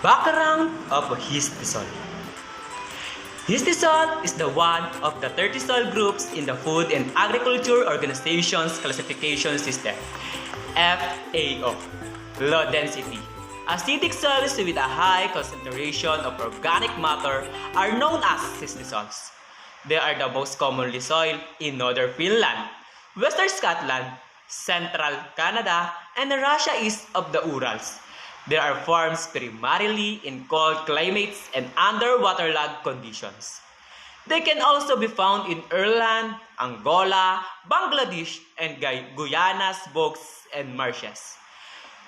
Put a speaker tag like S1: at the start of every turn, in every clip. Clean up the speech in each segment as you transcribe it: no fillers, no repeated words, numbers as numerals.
S1: Background of HISTOSOL. HISTOSOL is the one of the 30 soil groups in the Food and Agriculture Organization's classification system, FAO. Low density. Acidic soils with a high concentration of organic matter are known as histosols. They are the most commonly soil in northern Finland, western Scotland, central Canada, and Russia east of the Urals. They are formed primarily in cold climates and under waterlogged conditions. They can also be found in Ireland, Angola, Bangladesh, and Guyana's bogs and marshes.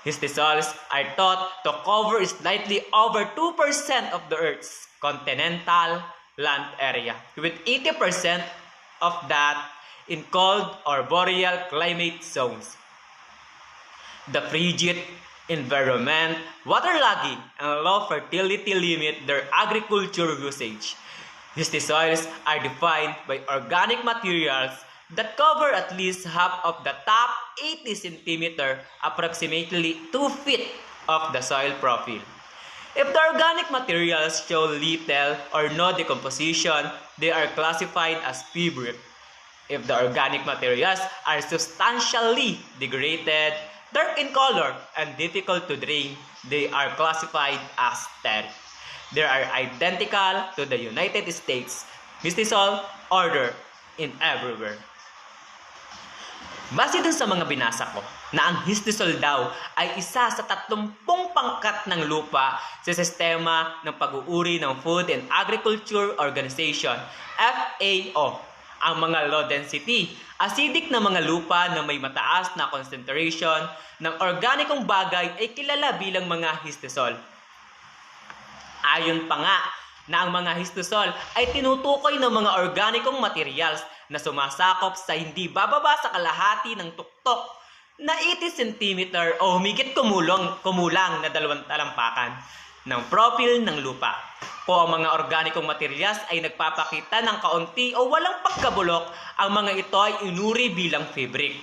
S1: Histosols are thought to cover slightly over 2% of the Earth's continental land area, with 80% of that in cold or boreal climate zones. The frigid environment, waterlogging, and low fertility limit their agriculture usage. Histosols are defined by organic materials that cover at least half of the top 80 cm, approximately 2 feet of the soil profile. If the organic materials show little or no decomposition, they are classified as fibrous. If the organic materials are substantially degraded, dark in color, and difficult to drain, they are classified as steril. They are identical to the United States Histosol order in everywhere. Base dun sa mga binasa ko, na ang histosol daw ay isa sa 30 pangkat ng lupa sa sistema ng pag-uuri ng Food and Agriculture Organization, FAO. Ang mga low density, acidic na mga lupa na may mataas na concentration ng organikong bagay ay kilala bilang mga histosol. Ayon pa nga na ang mga histosol ay tinutukoy ng mga organikong materials na sumasakop sa hindi bababa sa kalahati ng tuktok na 80 cm o humigit kumulang na 2 talampakan ng profile ng lupa. Kung ang mga organikong materials ay nagpapakita ng kaunti o walang pagkabulok, ang mga ito ay inuri bilang fabric.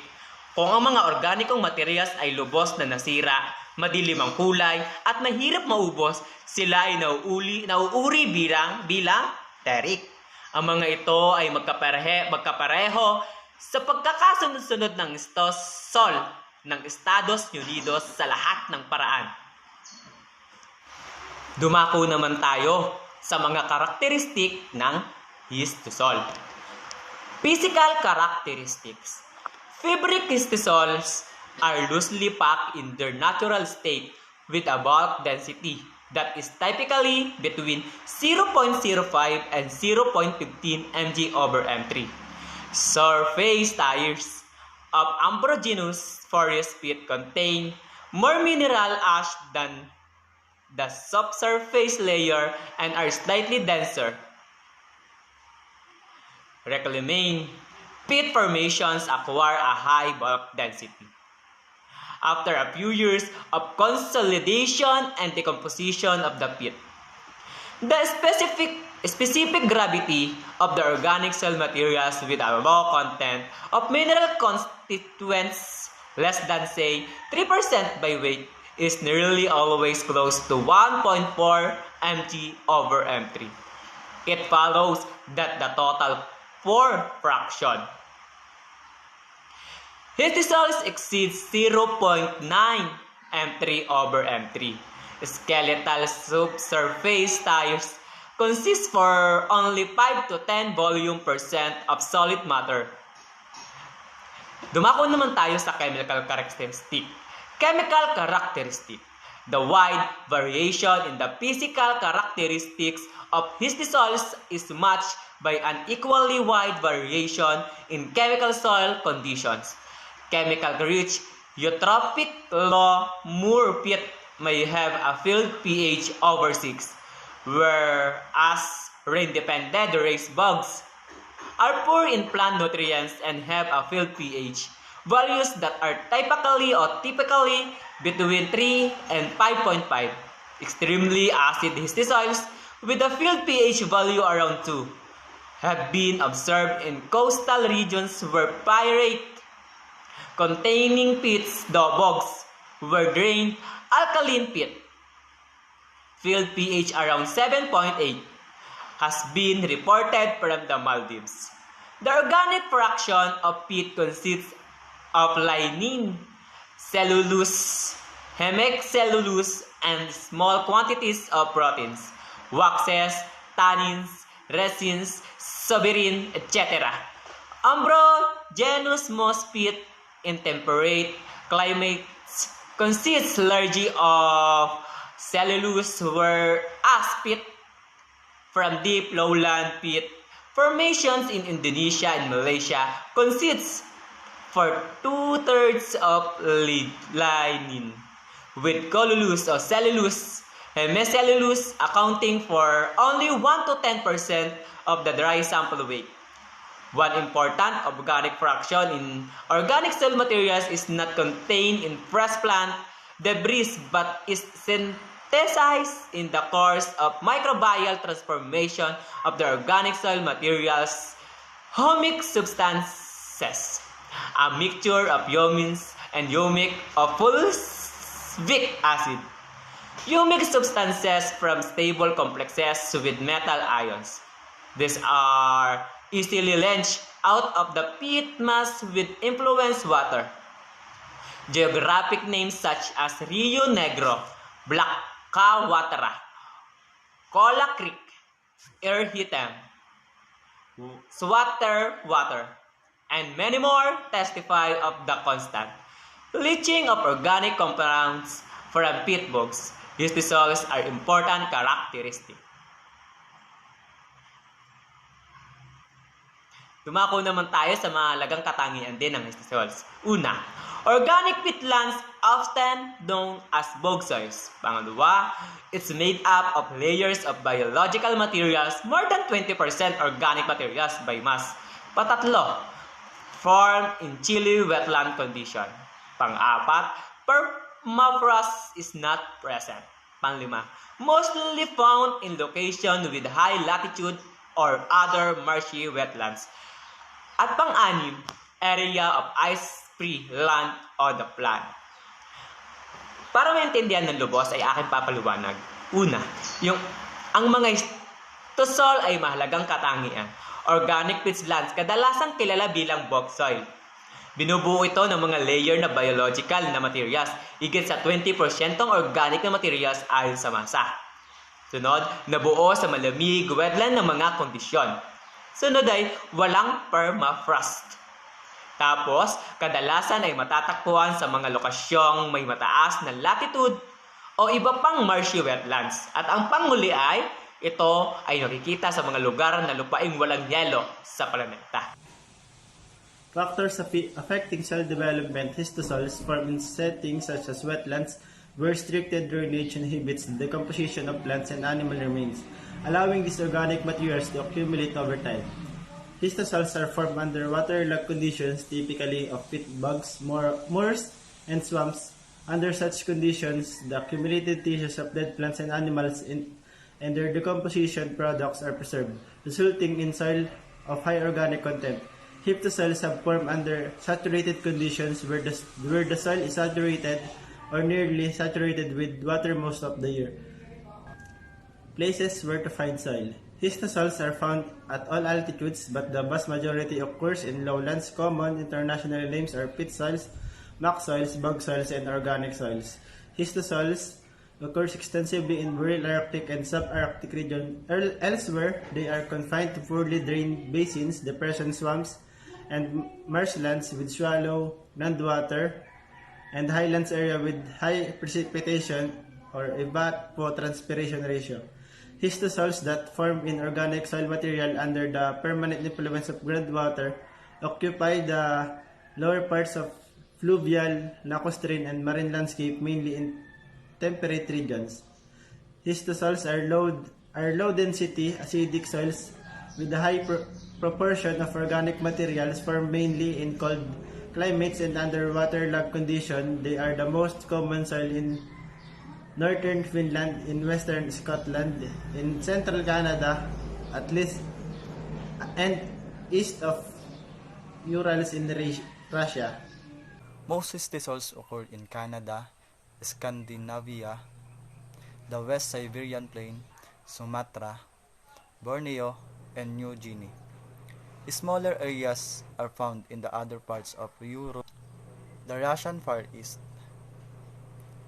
S1: Kung ang mga organikong materials ay lubos na nasira, madilim ang kulay, at mahirap maubos, sila ay nauuri bilang terik. Ang mga ito ay magkapareho sa pagkakasunod-sunod ng histosol ng Estados Unidos sa lahat ng paraan. Dumako naman tayo sa mga karakteristik ng histosol. Physical characteristics. Fibric histosols are loosely packed in their natural state with a bulk density that is typically between 0.05 and 0.15 mg/m3. Surface tiers of ambrogenous forest peat contain more mineral ash than the subsurface layer and are slightly denser. Reclaiming peat formations acquire a high bulk density. After a few years of consolidation and decomposition of the peat, the specific gravity of the organic soil materials with a low content of mineral constituents less than say 3% by weight is nearly always close to 1.4 mg/m3. It follows that the total pore fraction histosols exceeds 0.9 m3/m3. Skeletal subsurface tiers consist for only 5 to 10 volume percent of solid matter. Dumako naman tayo sa chemical characteristic. Chemical characteristic. The wide variation in the physical characteristics of histosols is matched by an equally wide variation in chemical soil conditions. Chemical rich eutrophic low moor peat may have a field pH over 6, whereas rain-dependent raised bogs are poor in plant nutrients and have a field pH values that are typically between 3 and 5.5. Extremely acid histosols with a field pH value around 2 have been observed in coastal regions where pyrite containing peats, bogs, were drained alkaline peat. field pH around 7.8, has been reported from the Maldives. The organic fraction of peat consists of lignin, cellulose, hemicellulose, and small quantities of proteins, waxes, tannins, resins, soberin, etc. Umbro genus most peat in temperate climates consists largely of cellulose, whereas peat from deep lowland peat formations in Indonesia and Malaysia consists for 2/3 of lignin, with cellulose or cellulose, hemicellulose accounting for only 1 to 10% of the dry sample weight. One important organic fraction in organic soil materials is not contained in fresh plant debris but is synthesized in the course of microbial transformation of the organic soil materials humic substances, a mixture of humus and humic of fulvic acid. Humic substances from stable complexes with metal ions. These are easily leached out of the peat mass with influence water. Geographic names such as Rio Negro, Blackawatara, Cola Creek, Irhitam, Swatter Water, and many more testify of the constant leaching of organic compounds from peat bogs. Histosols are important characteristics. Dumako naman tayo sa mahalagang katangian din ng histosols. Una, organic peatlands often known as bog soils. Pangalawa, it's made up of layers of biological materials, more than 20% organic materials by mass. Patatlo, formed in chilly wetland condition. Pang-apat, permafrost is not present. Panglima, mostly found in location with high latitude or other marshy wetlands. At pang-anim, area of ice-free land on the planet. Para maintindihan ng lubos ay aking papaliwanag. Una, ang mga histosol ay mahalagang katangian. Organic peatlands kadalasang kilala bilang bog soil. Binubuo ito ng mga layer na biological na materials, higit sa 20% organic na materials ayon sa masa. Sunod, nabuo sa malamig wetland ng mga kondisyon. Sunod ay walang permafrost. Tapos, kadalasan ay matatagpuan sa mga lokasyong may mataas na latitude o iba pang marshy wetlands. At ang panghuli ay, ito ay nakikita sa mga lugar na lupaing walang yelo sa planeta.
S2: Factors affecting cell development. Histosols form in settings such as wetlands, where restricted drainage inhibits the decomposition of plants and animal remains, allowing these organic materials to accumulate over time. Histosols are formed under waterlogged conditions, typically of peat bogs, moors, and swamps. Under such conditions, the accumulated tissues of dead plants and animals and their decomposition products are preserved, resulting in soil of high organic content. Histosols have formed under saturated conditions where the soil is saturated or nearly saturated with water most of the year. Places where to find soil. Histosols are found at all altitudes, but the vast majority occurs in lowlands. Common international names are peat soils, muck soils, bog soils, and organic soils. Histosols occurs extensively in boreal Arctic and subarctic regions. Elsewhere, they are confined to poorly drained basins, depression swamps, and marshlands with shallow groundwater, and highlands area with high precipitation or evapotranspiration ratio. Histosols that form in organic soil material under the permanent influence of groundwater occupy the lower parts of fluvial, lacustrine, and marine landscape, mainly in temperate regions. Histosols are low density acidic soils with a high proportion of organic materials formed mainly in cold climates and under waterlogged conditions. They are the most common soil in northern Finland, in western Scotland, in central Canada, at least, and east of Urals in Russia.
S3: Most histosols occur in Canada, Scandinavia, the West Siberian Plain, Sumatra, Borneo, and New Guinea. Smaller areas are found in the other parts of Europe, the Russian Far East,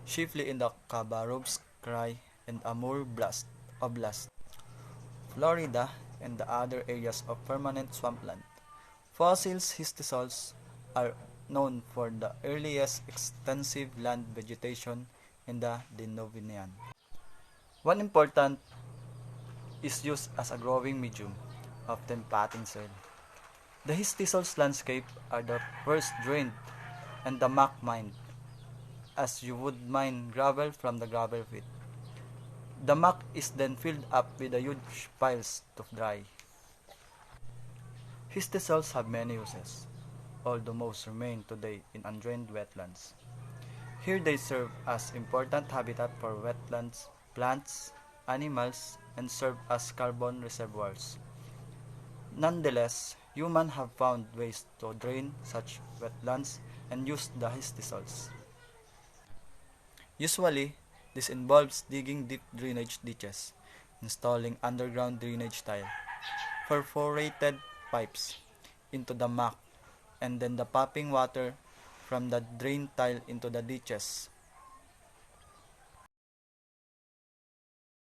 S3: chiefly in the Khabarovsk Krai and Amur Oblast, Florida, and the other areas of permanent swampland. Fossils histosols are known for the earliest extensive land vegetation in the Denovian. One important is used as a growing medium, often potting soil. The histisols landscape are the first drained and the muck mined, as you would mine gravel from the gravel pit. The muck is then filled up with the huge piles to dry. Histisols have many uses, although most remain today in undrained wetlands. Here they serve as important habitat for wetlands, plants, animals, and serve as carbon reservoirs. Nonetheless, humans have found ways to drain such wetlands and use the histisols. Usually, this involves digging deep drainage ditches, installing underground drainage tile, perforated pipes into the muck, and then the pumping water from the drain tile into the ditches